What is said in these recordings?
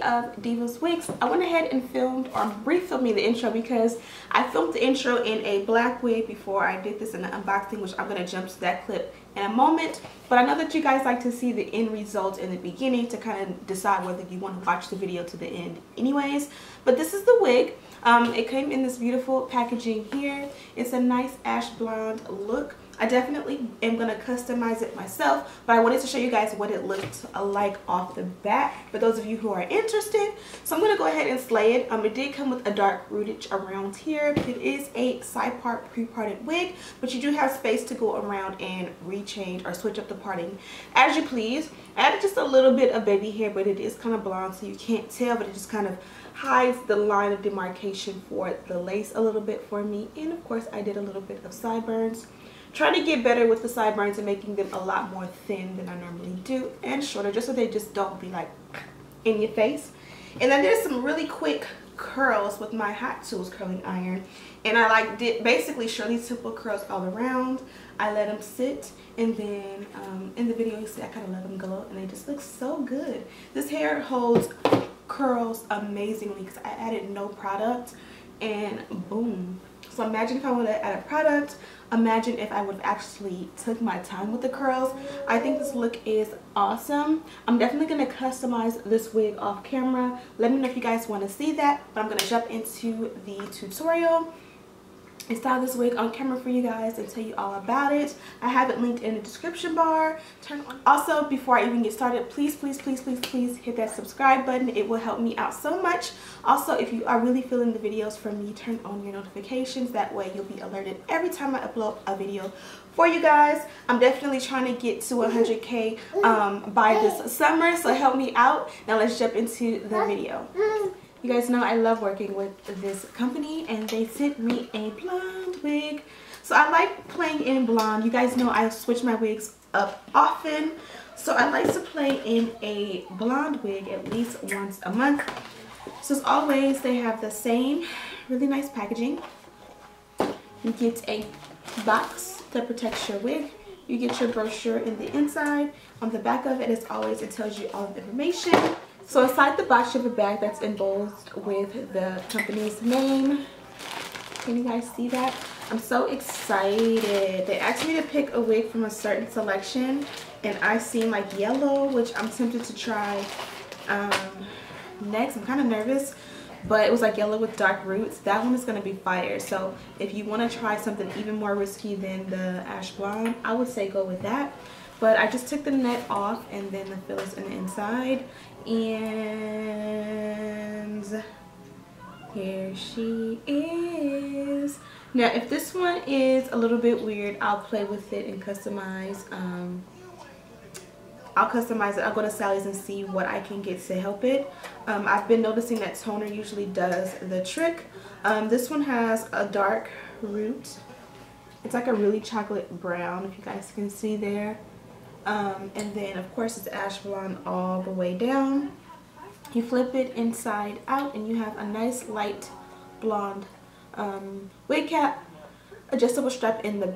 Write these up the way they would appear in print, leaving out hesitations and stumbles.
of DivasWigs. I went ahead and filmed or refilmed the intro because I filmed the intro in a black wig before I did this in the unboxing, which I'm going to jump to that clip in a moment. But I know that you guys like to see the end result in the beginning to kind of decide whether you want to watch the video to the end anyways. But this is the wig. It came in this beautiful packaging here. It's a nice ash blonde look. I definitely am going to customize it myself, but I wanted to show you guys what it looked like off the bat for those of you who are interested. So I'm going to go ahead and slay it. It did come with a dark rootage around here. It is a side part pre-parted wig, but you do have space to go around and rechange or switch up the parting as you please. I added just a little bit of baby hair, but it is kind of blonde, so you can't tell, but it just kind of hides the line of demarcation for the lace a little bit for me. And of course I did a little bit of sideburns. Trying to get better with the sideburns and making them a lot more thin than I normally do, and shorter, just so they just don't be like in your face. And then there's some really quick curls with my Hot Tools curling iron, and I did basically Shirley Temple curls all around. I let them sit, and then in the video you see I kind of let them go, and they just look so good. This hair holds curls amazingly because I added no product, and boom. So imagine if I would have added a product. Imagine if I would have actually took my time with the curls. I think this look is awesome. I'm definitely going to customize this wig off camera. Let me know if you guys want to see that. But I'm going to jump into the tutorial and style this wig on camera for you guys and tell you all about it. I have it linked in the description bar. Also, before I even get started, please hit that subscribe button. It will help me out so much. Also, if you are really feeling the videos from me, turn on your notifications. That way you'll be alerted every time I upload a video for you guys. I'm definitely trying to get to 100K by this summer, so help me out. Now let's jump into the video. You guys know I love working with this company, and they sent me a blonde wig. So I like playing in blonde. You guys know I switch my wigs up often, so I like to play in a blonde wig at least once a month. So as always, they have the same really nice packaging. You get a box that protects your wig. You get your brochure in the inside. On the back of it, as always, it tells you all the information. So inside the box you have a bag that's embossed with the company's name. Can you guys see that? I'm so excited. They asked me to pick a wig from a certain selection, and I seen like yellow, which I'm tempted to try next. I'm kind of nervous, but it was like yellow with dark roots. That one is going to be fire. So if you want to try something even more risky than the ash blonde, I would say go with that. But I just took the net off, and then the fillers in the inside. And here she is. Now if this one is a little bit weird, I'll play with it and customize. I'll customize it. I'll go to Sally's and see what I can get to help it. I've been noticing that toner usually does the trick. This one has a dark root. It's like a really chocolate brown, if you guys can see there. And then of course it's ash blonde all the way down. You flip it inside out and you have a nice light blonde wig cap, adjustable straps in the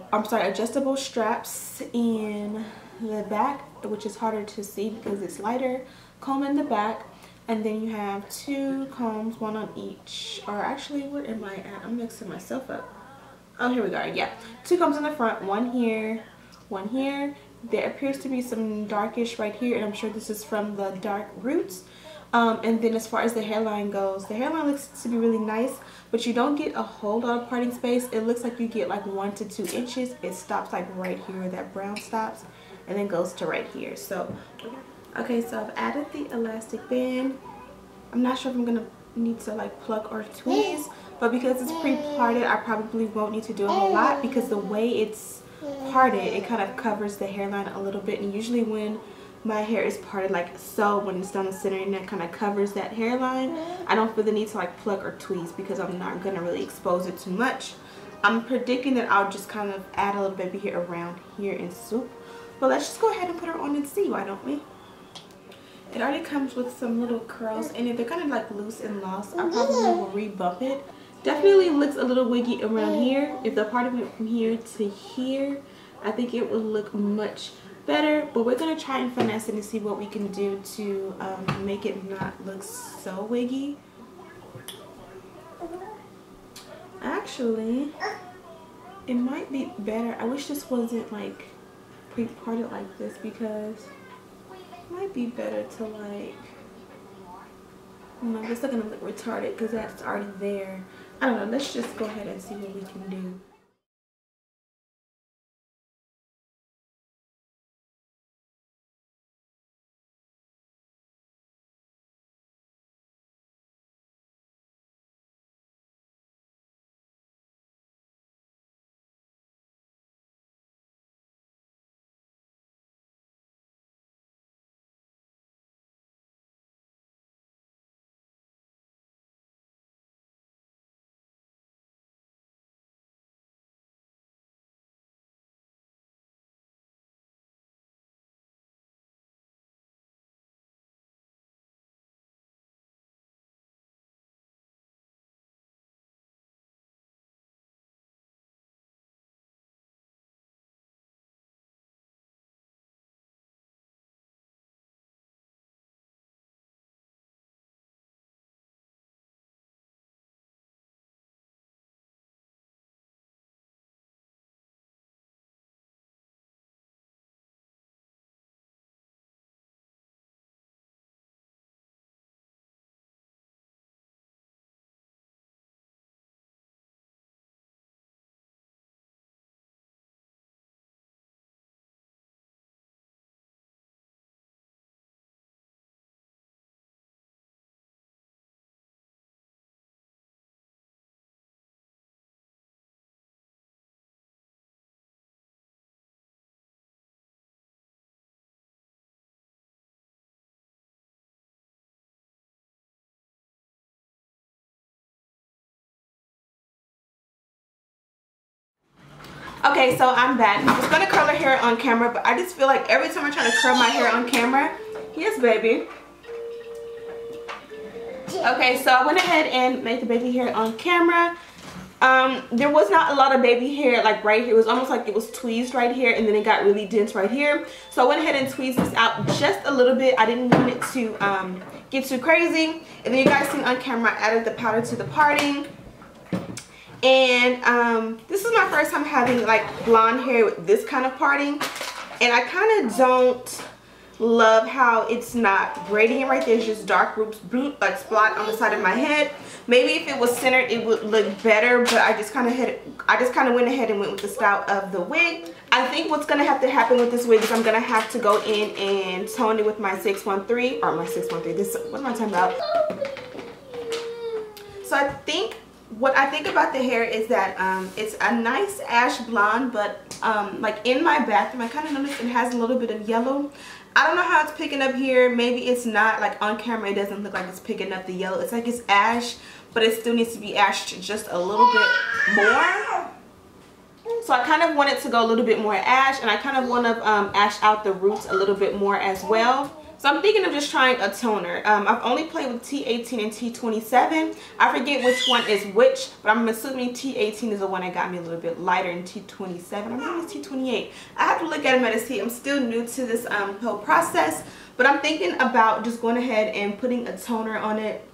back, which is harder to see because it's lighter, comb in the back, and then you have two combs, one on each, or actually where am I at? I'm mixing myself up. Oh, here we go. Yeah, two combs in the front, one here, one here. There appears to be some darkish right here, and I'm sure this is from the dark roots. And then as far as the hairline goes, the hairline looks to be really nice, but you don't get a whole lot of parting space. It looks like you get like 1 to 2 inches. It stops like right here where that brown stops, and then goes to right here. So okay, so I've added the elastic band. I'm not sure if I'm gonna need to like pluck or tweeze, but because it's pre-parted, I probably won't need to do a whole lot because the way it's parted, it kind of covers the hairline a little bit. And usually when my hair is parted like so, when it's down the center and that kind of covers that hairline, I don't feel the need to like pluck or tweeze because I'm not going to really expose it too much. I'm predicting that I'll just kind of add a little baby hair around here and swoop. But let's just go ahead and put her on and see, why don't we? It already comes with some little curls in it. They're kind of like loose and lost. I probably will re-bump it. Definitely looks a little wiggy around here. If the parting went from here to here, I think it would look much better, but we're gonna try and finesse it and see what we can do to make it not look so wiggy. Actually, it might be better. I wish this wasn't like pre-parted like this, because it might be better to like, no, this is gonna look retarded because that's already there. I don't know, let's just go ahead and see what we can do. Okay, so I'm back. I was gonna curl her hair on camera, but I just feel like every time I try to curl my hair on camera, yes, baby. Okay, so I went ahead and made the baby hair on camera. There was not a lot of baby hair like right here. It was almost like it was tweezed right here, and then it got really dense right here. So I went ahead and tweezed this out just a little bit. I didn't want it to get too crazy. And then you guys seen on camera, I added the powder to the parting. And this is my first time having like blonde hair with this kind of parting, and I kind of don't love how it's not gradient right there. It's just dark roots, like spot on the side of my head. Maybe if it was centered it would look better, but I just kind of went ahead and went with the style of the wig. I think what's gonna have to happen with this wig is I'm gonna have to go in and tone it with my 613, or my 613, this, what am I talking about? So what I think about the hair is that it's a nice ash blonde, but like in my bathroom I kind of noticed it has a little bit of yellow. I don't know how it's picking up here. Maybe it's not, like on camera it doesn't look like it's picking up the yellow. It's like it's ash, but it still needs to be ashed just a little bit more. So I kind of want it to go a little bit more ash, and I kind of want to ash out the roots a little bit more as well. So I'm thinking of just trying a toner. I've only played with T18 and T27. I forget which one is which, but I'm assuming T18 is the one that got me a little bit lighter, and T27, I think it's T28. I have to look at them to see. I'm still new to this whole process, but I'm thinking about just going ahead and putting a toner on it.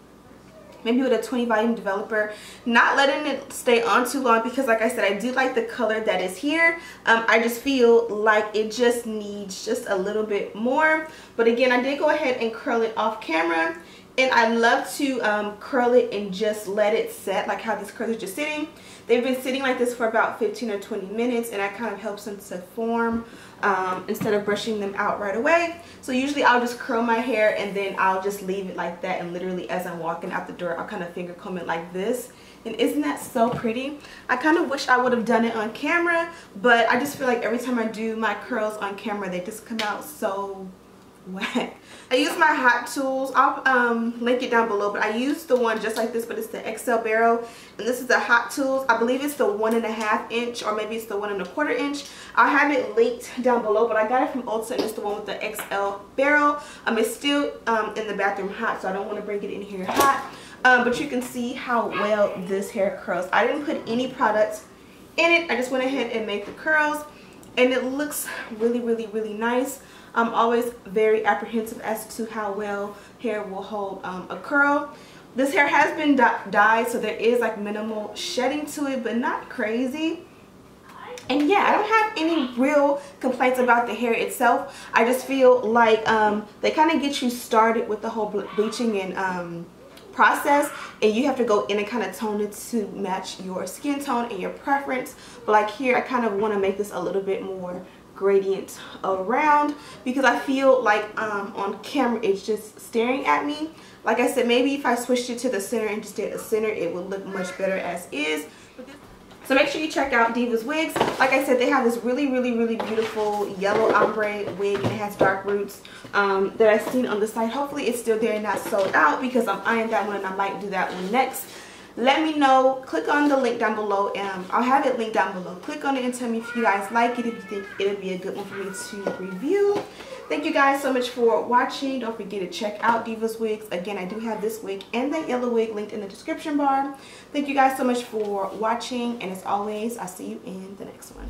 Maybe with a 20 volume developer, not letting it stay on too long, because like I said, I do like the color that is here. I just feel like it just needs just a little bit more. But again, I did go ahead and curl it off camera, and I love to curl it and just let it set, like how this curl is just sitting. They've been sitting like this for about 15 or 20 minutes, and that kind of helps them to form instead of brushing them out right away. So usually I'll just curl my hair and then I'll just leave it like that, and literally as I'm walking out the door I'll kind of finger comb it like this. And isn't that so pretty? I kind of wish I would have done it on camera, but I just feel like every time I do my curls on camera they just come out so whack. I use my hot tools. I'll link it down below, but I use the one just like this, but it's the XL barrel, and this is the hot tools. I believe it's the 1.5 inch, or maybe it's the 1.25 inch. I'll have it linked down below, but I got it from Ulta, and it's the one with the XL barrel. It's still in the bathroom hot, so I don't want to bring it in here hot. But you can see how well this hair curls. I didn't put any products in it. I just went ahead and made the curls. and it looks really, really, really nice. I'm always very apprehensive as to how well hair will hold a curl. This hair has been dyed, so there is like minimal shedding to it, but not crazy. And yeah, I don't have any real complaints about the hair itself. I just feel like they kind of get you started with the whole bleaching and process, and you have to go in and kind of tone it to match your skin tone and your preference. But like here, I kind of want to make this a little bit more gradient around, because I feel like on camera it's just staring at me. Like I said, maybe if I switched it to the center and just did a center, it would look much better as is. So make sure you check out DivasWigs. Like I said, they have this really, really, really beautiful yellow ombre wig, and it has dark roots that I've seen on the site. Hopefully it's still there and not sold out, because I'm eyeing that one and I might do that one next. Let me know. Click on the link down below, and I'll have it linked down below. Click on it and tell me if you guys like it, if you think it'll be a good one for me to review. Thank you guys so much for watching. Don't forget to check out DivasWigs. Again, I do have this wig and that yellow wig linked in the description bar. Thank you guys so much for watching, and as always, I'll see you in the next one.